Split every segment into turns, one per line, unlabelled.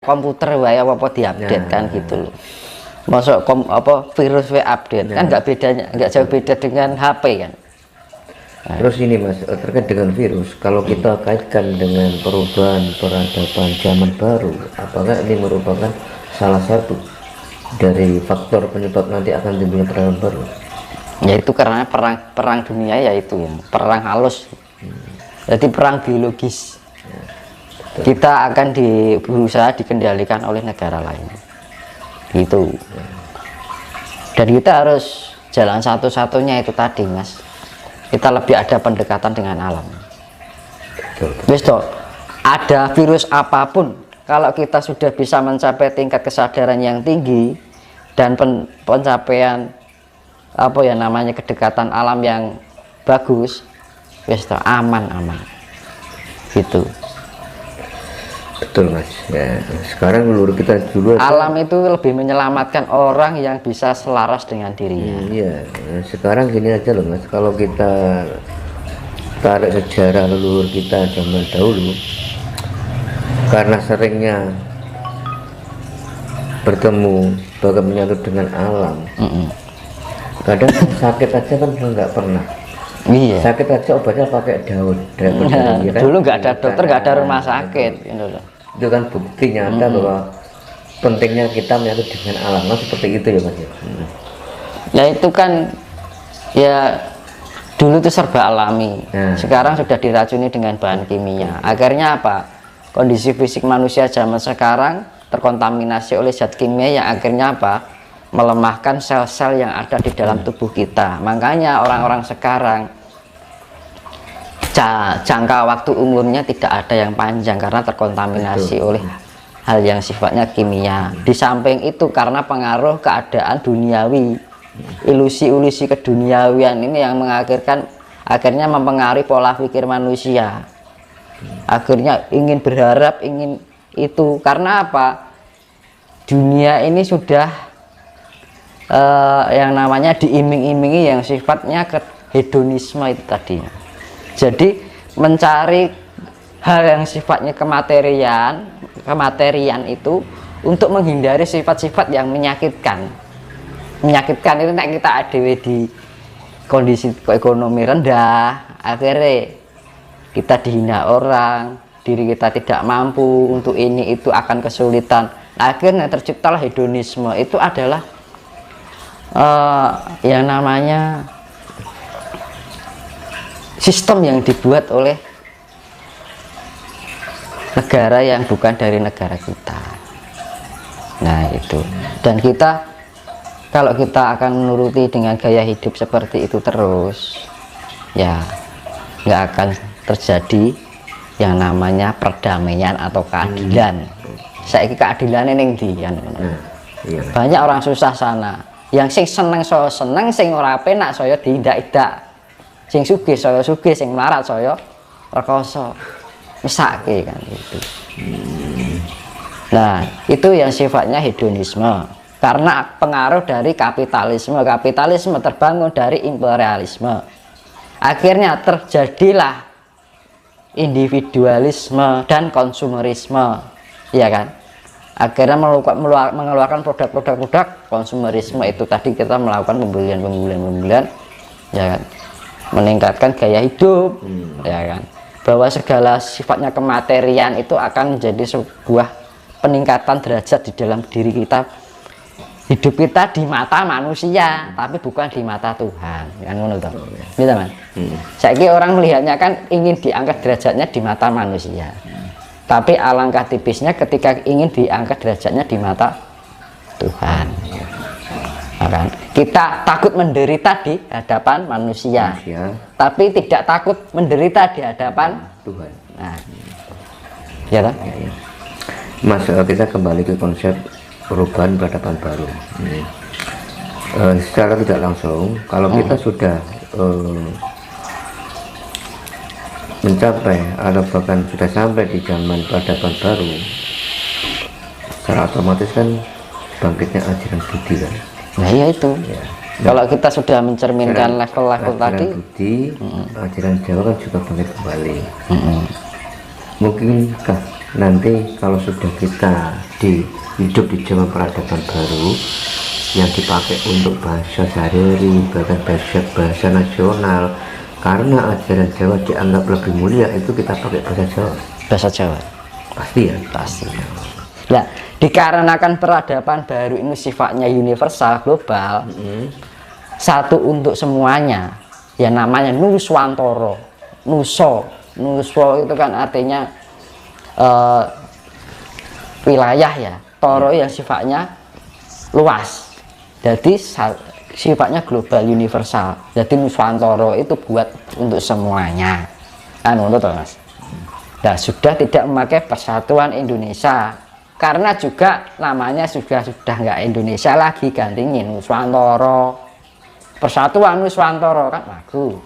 komputer wae apa diupdate kan gitu loh. Masuk virus update kan nggak jauh beda dengan HP kan.
Terus ini Mas, terkait dengan virus, kalau kita kaitkan dengan perubahan peradaban zaman baru, apakah ini merupakan salah satu dari faktor penyebab nanti akan timbulnya peradaban baru?
Ya itu karena perang dunia ya itu ya, perang halus. Jadi perang biologis. Kita akan berusaha dikendalikan oleh negara lain. Gitu. Dan kita harus jalan satu-satunya itu tadi Mas. Kita lebih ada pendekatan dengan alam. Wis toh, ada virus apapun, kalau kita sudah bisa mencapai tingkat kesadaran yang tinggi dan pencapaian apa ya namanya kedekatan alam yang bagus, wis toh aman gitu.
Betul Mas. Ya, sekarang menurut kita dulu
alam itu lebih menyelamatkan orang yang bisa selaras dengan dirinya.
Iya, sekarang gini aja loh Mas, kalau kita tarik sejarah leluhur kita zaman dahulu, karena seringnya bertemu bahkan menyatu dengan alam, kadang sakit aja kan nggak pernah.
Iya.
Sakit aja obatnya pakai daun.
Dulu nggak ada dokter, nggak ada rumah sakit.
Itu kan bukti nyata bahwa pentingnya kita menyatu dengan alam. Nah, seperti itu ya Mas.
Ya itu kan ya dulu itu serba alami. Sekarang sudah diracuni dengan bahan kimia. Akhirnya apa? Kondisi fisik manusia zaman sekarang terkontaminasi oleh zat kimia yang akhirnya apa? Melemahkan sel-sel yang ada di dalam tubuh kita. Makanya orang-orang sekarang jangka waktu umurnya tidak ada yang panjang karena terkontaminasi oleh hal yang sifatnya kimia. Di samping itu karena pengaruh keadaan duniawi, ilusi-ilusi keduniawian ini yang akhirnya mempengaruhi pola pikir manusia. Akhirnya ingin berharap, ingin itu karena apa? Dunia ini sudah yang namanya diiming-imingi yang sifatnya hedonisme itu tadi. Jadi mencari hal yang sifatnya kematerian itu untuk menghindari sifat-sifat yang menyakitkan itu nek kita ada di kondisi ekonomi rendah, akhirnya kita dihina orang, diri kita tidak mampu untuk ini itu akan kesulitan, akhirnya terciptalah hedonisme. Itu adalah yang namanya sistem yang dibuat oleh negara yang bukan dari negara kita. Nah itu, dan kita kalau kita akan menuruti dengan gaya hidup seperti itu terus, ya nggak akan terjadi yang namanya perdamaian atau keadilan. Saya keadilan ini banyak orang susah sana, yang sing seneng saya seneng, sing ora penak saya diindak-indak, sing sugih saya sugih, sing melarat saya rekoso, mesake kan itu. Nah itu yang sifatnya hedonisme karena pengaruh dari kapitalisme terbangun dari imperialisme, akhirnya terjadilah individualisme dan konsumerisme, ya kan. Akhirnya mengeluarkan produk-produk konsumerisme itu tadi, kita melakukan pembelian, ya kan, meningkatkan gaya hidup, ya kan, bahwa segala sifatnya kematerian itu akan menjadi sebuah peningkatan derajat di dalam diri kita, hidup kita di mata manusia tapi bukan di mata Tuhan, kan ngono to. Gitu kan. Saiki orang melihatnya kan ingin diangkat derajatnya di mata manusia. Tapi alangkah tipisnya ketika ingin diangkat derajatnya di mata Tuhan. Nah, kan? Kita takut menderita di hadapan manusia, tapi tidak takut menderita di hadapan
Tuhan.
Nah, ya toh?
Mas, kita kembali ke konsep perubahan peradaban baru. Secara tidak langsung, kalau kita sudah mencapai atau bahkan sudah sampai di zaman peradaban baru, secara otomatis kan bangkitnya ajaran Budi kan.
Nah iya itu ya. Kalau kita sudah mencerminkan level-level tadi,
Budi, ajaran Jawa kan juga bangkit kembali. Mungkinkah nanti kalau sudah kita hidup di zaman peradaban baru yang dipakai untuk bahasa sehari-hari, bahkan bahasa nasional, karena ajaran Jawa dianggap lebih mulia, itu kita pakai bahasa Jawa.
Bahasa Jawa.
Pasti ya?
Pasti. Nah, dikarenakan peradaban baru ini sifatnya universal, global, satu untuk semuanya, ya namanya Nuswantoro. Nuso itu kan artinya wilayah ya, toro yang sifatnya luas, jadi sifatnya global universal. Jadi Nuswantoro itu buat untuk semuanya kan, untuk Mas. Nah, sudah tidak memakai Persatuan Indonesia karena juga namanya sudah nggak Indonesia lagi, gantinya Nuswantoro. Persatuan Nuswantoro kan bagus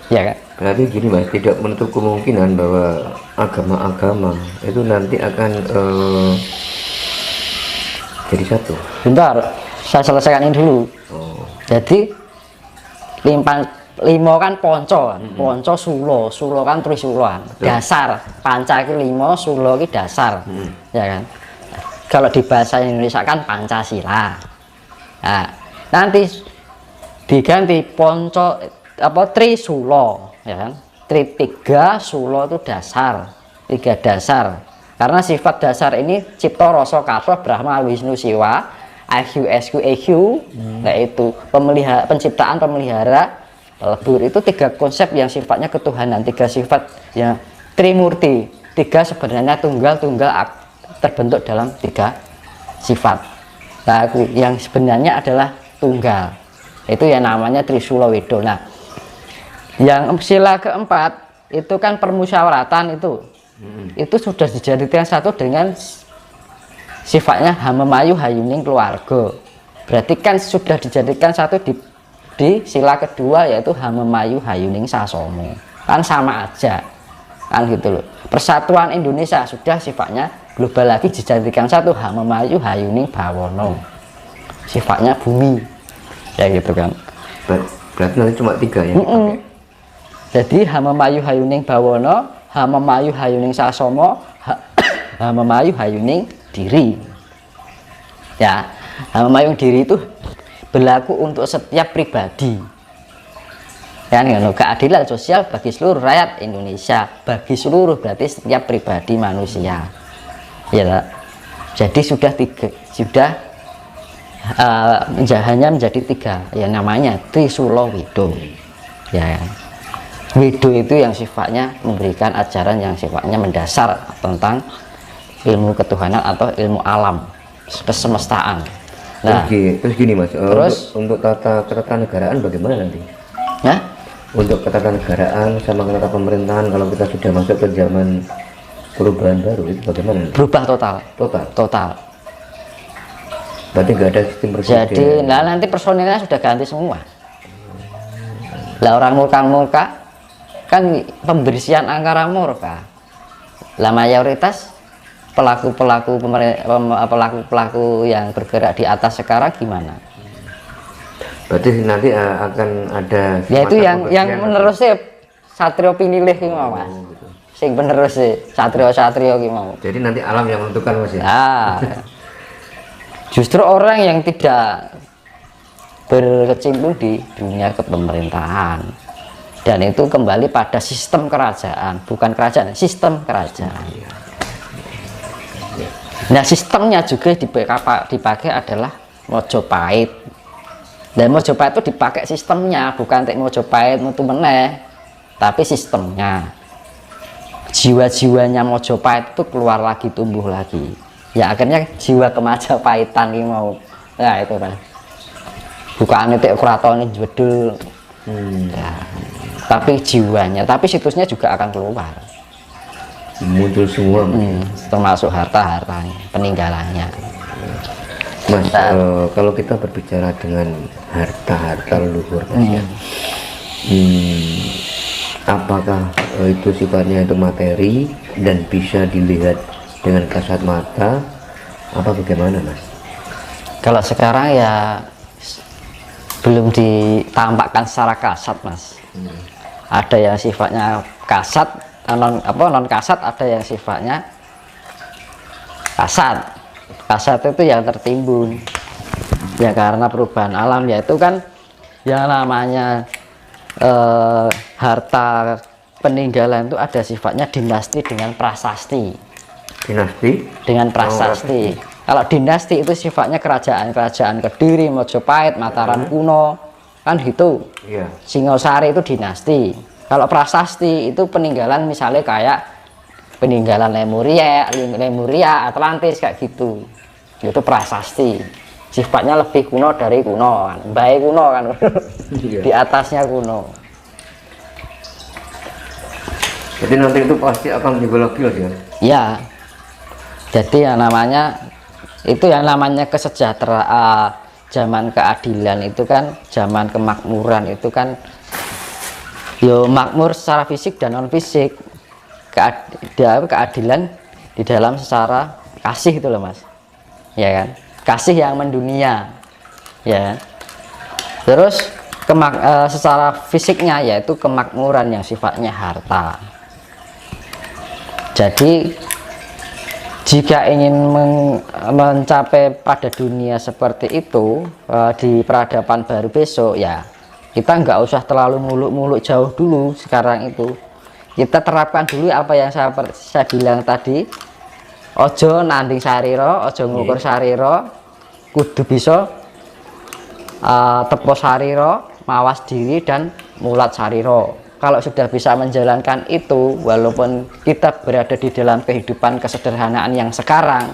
ya kan.
Berarti gini Mas, tidak menutup kemungkinan bahwa agama-agama itu nanti akan jadi satu.
Bentar, saya selesaikan ini dulu. Jadi limo kan ponco, ponco sulo kan trisuluan, dasar panca itu limo, sulo itu dasar, ya kan. Kalau di bahasa Indonesia kan Pancasila. Nah, nanti diganti ponco apa trisulo, ya kan. Tiga sulo itu dasar, tiga dasar. Karena sifat dasar ini cipta rasa kabeh Brahma Wisnu Siwa IQ yaitu penciptaan, pemelihara, lebur. Itu tiga konsep yang sifatnya ketuhanan, tiga sifat yang trimurti, tiga sebenarnya tunggal terbentuk dalam tiga sifat. Nah, yang sebenarnya adalah tunggal, itu yang namanya Trisula Wedo. Nah, yang sila keempat itu kan permusyawaratan, itu sudah dijadikan satu dengan sifatnya Hamemayu Hayuning keluarga. Berarti kan sudah dijadikan satu di sila kedua, yaitu Hamemayu Hayuning Sasomo, kan sama aja kan gitu loh. Persatuan Indonesia sudah sifatnya global lagi, dijadikan satu Hamemayu Hayuning Bawono, sifatnya bumi ya gitu kan.
Berarti nanti cuma tiga ya.
Jadi Hamemayu Hayuning Bawono, Hamemayu Hayuning Sasomo, Hamemayu Hayuning Diri. Ya, Hamemayu Diri itu berlaku untuk setiap pribadi. Kan keadilan sosial bagi seluruh rakyat Indonesia, bagi seluruh berarti setiap pribadi manusia. Ya, jadi sudah hanya menjadi tiga, ya namanya Trisula Wedo. Ya. Wido itu yang sifatnya memberikan ajaran yang sifatnya mendasar tentang ilmu ketuhanan atau ilmu alam kesemestaan. Nah,
terus gini Mas, untuk tata ketatanegaraan bagaimana nanti?
Nah,
untuk ketatanegaraan sama tata pemerintahan kalau kita sudah masuk ke zaman perubahan baru itu bagaimana?
Berubah total.
Berarti nggak ada sistem presiden.
Jadi, nanti personilnya sudah ganti semua. Lah orang murka kan pembersihan angkara murka. Lah mayoritas pelaku yang bergerak di atas sekarang gimana?
Berarti nanti akan ada
yaitu yang menerusnya satrio pinilih ki mau Mas. Sing penerus satrio ki mau.
Jadi nanti alam yang menentukan Mas ya.
Nah, justru orang yang tidak berkecimpung di dunia kepemerintahan, dan itu kembali pada sistem kerajaan, bukan kerajaan, sistem kerajaan. Nah, sistemnya juga dipakai adalah Mojopahit. Dan Mojopahit itu dipakai sistemnya, bukan Mojopahit mutu meneh, tapi sistemnya. Jiwa-jiwanya Mojopahit itu keluar lagi, tumbuh lagi. Ya akhirnya jiwa kemajapahitan ini mau. Nah, itu kan. Bukan itu keraton jedul. Ya. Tapi jiwanya, tapi situsnya juga akan keluar,
muncul semua,
termasuk harta-hartanya, peninggalannya.
Mas, kalau kita berbicara dengan harta leluhur, apakah itu sifatnya itu materi dan bisa dilihat dengan kasat mata, apa bagaimana Mas?
Kalau sekarang ya belum ditampakkan secara kasat Mas. Ada yang sifatnya kasat, non kasat, ada yang sifatnya kasat. Kasat itu yang tertimbun ya karena perubahan alam, yaitu kan yang namanya harta peninggalan itu ada sifatnya dinasti dengan prasasti.
Dinasti
Dengan prasasti. Kalau dinasti itu sifatnya kerajaan-kerajaan Kediri, Mojopahit, Mataram kuno, kan gitu.
iya.
Singosari itu dinasti. Kalau prasasti itu peninggalan, misalnya kayak peninggalan Lemuria, Atlantis kayak gitu. Itu prasasti. Sifatnya lebih kuno dari kuno kan. Baik kuno kan.
Iya.
Di atasnya kuno.
Jadi nanti itu pasti akan juga lagi ya.
Ya. Jadi yang namanya kesejahteraan, zaman keadilan itu kan, zaman kemakmuran itu kan yo makmur secara fisik dan non fisik. Keadilan di dalam secara kasih itu loh Mas. Ya kan? Kasih yang mendunia. Ya kan? Terus secara fisiknya yaitu kemakmuran yang sifatnya harta. Jadi jika ingin mencapai pada dunia seperti itu di peradaban baru besok, ya kita nggak usah terlalu muluk-muluk jauh dulu. Sekarang itu kita terapkan dulu apa yang saya bilang tadi. Ojo nanding sariro, ojo ngukur sariro, kudu bisa tepo sariro, mawas diri dan mulat sariro. Kalau sudah bisa menjalankan itu, walaupun kita berada di dalam kehidupan kesederhanaan yang sekarang,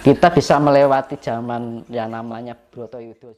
kita bisa melewati zaman yang namanya Broto Yudo.